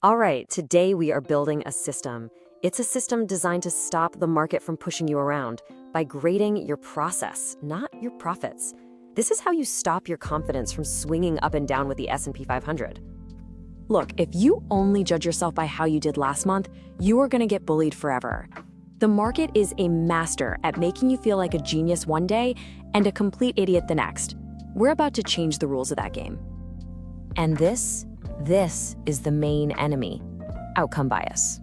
All right, today we are building a system. It's a system designed to stop the market from pushing you around by grading your process, not your profits. This is how you stop your confidence from swinging up and down with the S&P 500. Look, if you only judge yourself by how you did last month, you are going to get bullied forever. The market is a master at making you feel like a genius one day and a complete idiot the next. We're about to change the rules of that game. And this is the main enemy, outcome bias.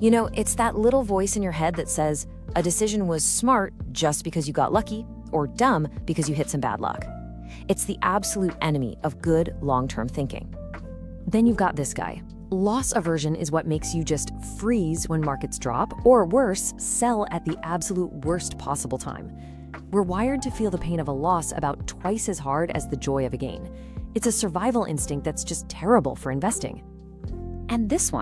You know, it's that little voice in your head that says a decision was smart just because you got lucky or dumb because you hit some bad luck. It's the absolute enemy of good long-term thinking. Then you've got this guy. Loss aversion is what makes you just freeze when markets drop, or worse, sell at the absolute worst possible time. We're wired to feel the pain of a loss about twice as hard as the joy of a gain. It's a survival instinct that's just terrible for investing. And this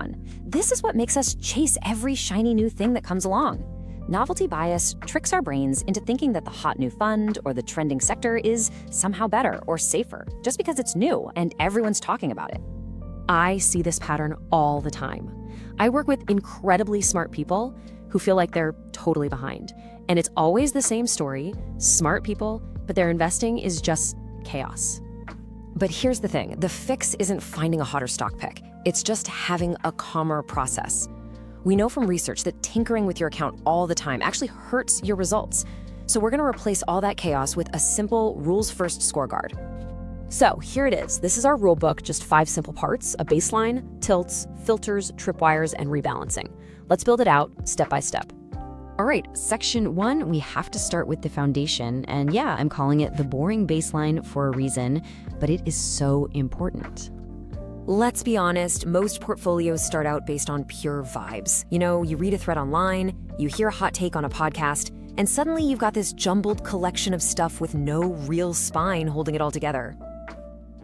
is what makes us chase every shiny new thing that comes along. Novelty bias tricks our brains into thinking that the hot new fund or the trending sector is somehow better or safer just because it's new and everyone's talking about it. I see this pattern all the time. I work with incredibly smart people who feel like they're totally behind. And it's always the same story, smart people, but their investing is just chaos. But here's the thing, the fix isn't finding a hotter stock pick. It's just having a calmer process. We know from research that tinkering with your account all the time actually hurts your results. So we're going to replace all that chaos with a simple rules-first scorecard. So here it is. This is our rule book, just 5 simple parts: a baseline, tilts, filters, tripwires, and rebalancing. Let's build it out step by step. All right, section 1, we have to start with the foundation. And yeah, I'm calling it the boring baseline for a reason, but it is so important. Let's be honest, most portfolios start out based on pure vibes. You know, you read a thread online, you hear a hot take on a podcast, and suddenly you've got this jumbled collection of stuff with no real spine holding it all together.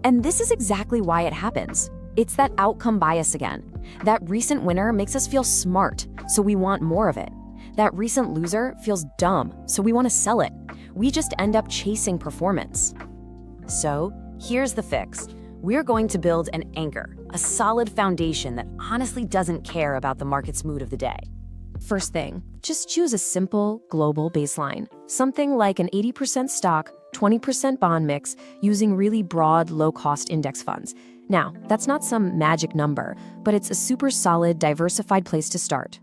And this is exactly why it happens. It's that outcome bias again. That recent winner makes us feel smart, so we want more of it. That recent loser feels dumb, so we want to sell it. We just end up chasing performance. So here's the fix. We're going to build an anchor, a solid foundation that honestly doesn't care about the market's mood of the day. First thing, just choose a simple global baseline, something like an 80% stock, 20% bond mix using really broad, low-cost index funds. Now, that's not some magic number, but it's a super solid, diversified place to start.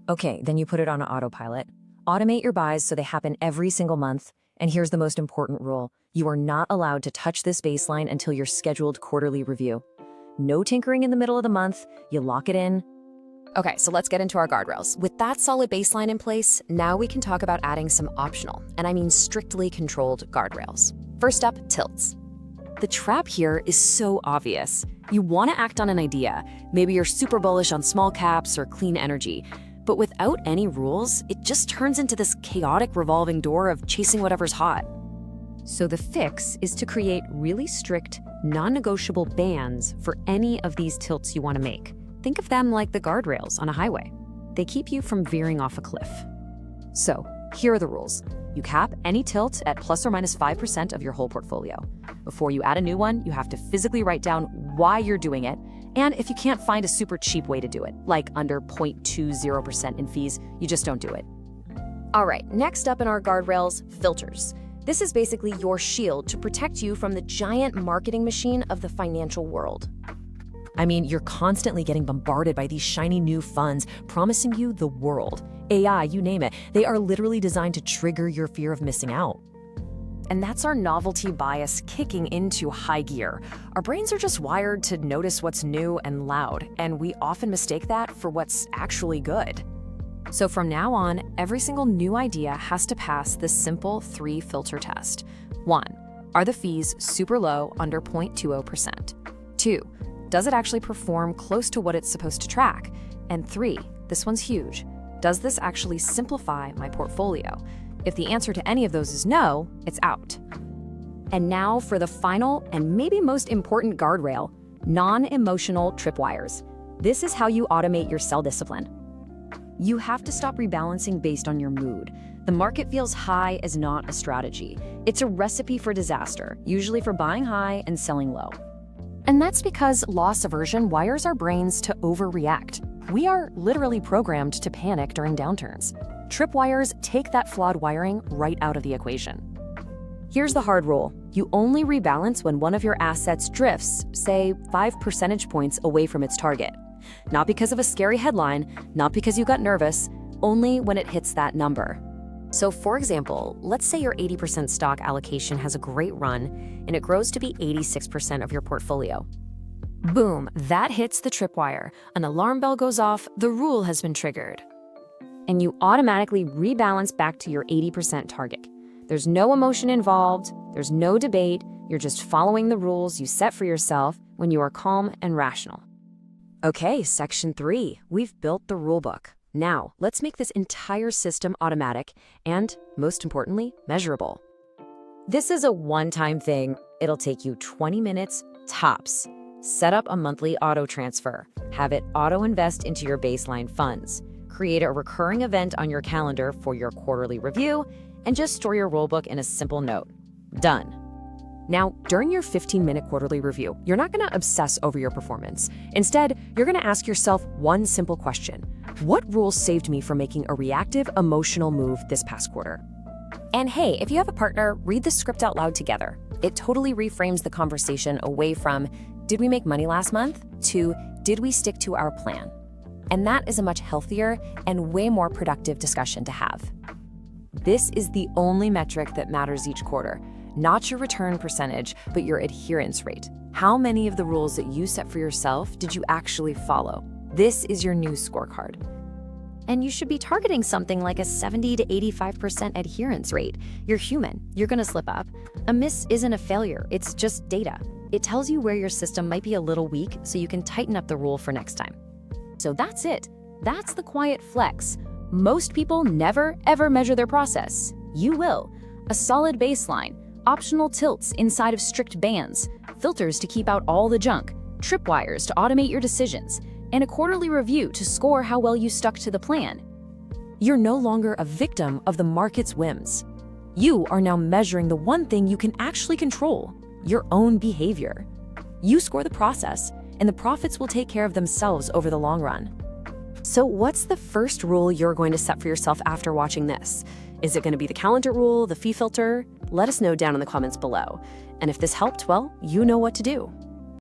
Okay, then you put it on autopilot. Automate your buys so they happen every single month. And here's the most important rule. You are not allowed to touch this baseline until your scheduled quarterly review. No tinkering in the middle of the month. You lock it in. Okay, so let's get into our guardrails. With that solid baseline in place, now we can talk about adding some optional, and I mean strictly controlled guardrails. First up, tilts. The trap here is so obvious. You want to act on an idea. Maybe you're super bullish on small caps or clean energy. But without any rules, it just turns into this chaotic revolving door of chasing whatever's hot. So the fix is to create really strict, non-negotiable bands for any of these tilts you want to make. Think of them like the guardrails on a highway. They keep you from veering off a cliff. So here are the rules. You cap any tilt at plus or minus 5% of your whole portfolio. Before you add a new one, you have to physically write down why you're doing it. And if you can't find a super cheap way to do it, like under 0.20% in fees, you just don't do it. All right, next up in our guardrails, filters. This is basically your shield to protect you from the giant marketing machine of the financial world. I mean, you're constantly getting bombarded by these shiny new funds promising you the world. AI, you name it. They are literally designed to trigger your fear of missing out. And that's our novelty bias kicking into high gear. Our brains are just wired to notice what's new and loud, and we often mistake that for what's actually good. So from now on, every single new idea has to pass this simple 3 filter test. 1, are the fees super low, under 0.20%? 2, does it actually perform close to what it's supposed to track? And 3, this one's huge, does this actually simplify my portfolio? If the answer to any of those is no, it's out. And now for the final and maybe most important guardrail, non-emotional tripwires. This is how you automate your sell discipline. You have to stop rebalancing based on your mood. The market feels high is not a strategy. It's a recipe for disaster, usually for buying high and selling low. And that's because loss aversion wires our brains to overreact. We are literally programmed to panic during downturns. Tripwires take that flawed wiring right out of the equation. Here's the hard rule. You only rebalance when one of your assets drifts, say 5 percentage points away from its target. Not because of a scary headline, not because you got nervous, only when it hits that number. So for example, let's say your 80% stock allocation has a great run and it grows to be 86% of your portfolio. Boom, that hits the tripwire. An alarm bell goes off, the rule has been triggered. And you automatically rebalance back to your 80% target. There's no emotion involved, there's no debate, you're just following the rules you set for yourself when you are calm and rational. Okay, section 3, we've built the rulebook. Now, let's make this entire system automatic and, most importantly, measurable. This is a one-time thing. It'll take you 20 minutes, tops. Set up a monthly auto transfer. Have it auto-invest into your baseline funds. Create a recurring event on your calendar for your quarterly review, and just store your rulebook in a simple note. Done. Now, during your 15-minute quarterly review, you're not going to obsess over your performance. Instead, you're going to ask yourself one simple question. What rules saved me from making a reactive, emotional move this past quarter? And hey, if you have a partner, read the script out loud together. It totally reframes the conversation away from, did we make money last month? To, did we stick to our plan? And that is a much healthier and way more productive discussion to have. This is the only metric that matters each quarter. Not your return percentage, but your adherence rate. How many of the rules that you set for yourself did you actually follow? This is your new scorecard. And you should be targeting something like a 70 to 85% adherence rate. You're human, you're gonna slip up. A miss isn't a failure, it's just data. It tells you where your system might be a little weak so you can tighten up the rule for next time. So that's it. That's the quiet flex. Most people never, ever measure their process. You will. A solid baseline, optional tilts inside of strict bands, filters to keep out all the junk, tripwires to automate your decisions, and a quarterly review to score how well you stuck to the plan. You're no longer a victim of the market's whims. You are now measuring the one thing you can actually control, your own behavior. You score the process, and the profits will take care of themselves over the long run. So what's the first rule you're going to set for yourself after watching this? Is it going to be the calendar rule, the fee filter? Let us know down in the comments below. And if this helped, well, you know what to do.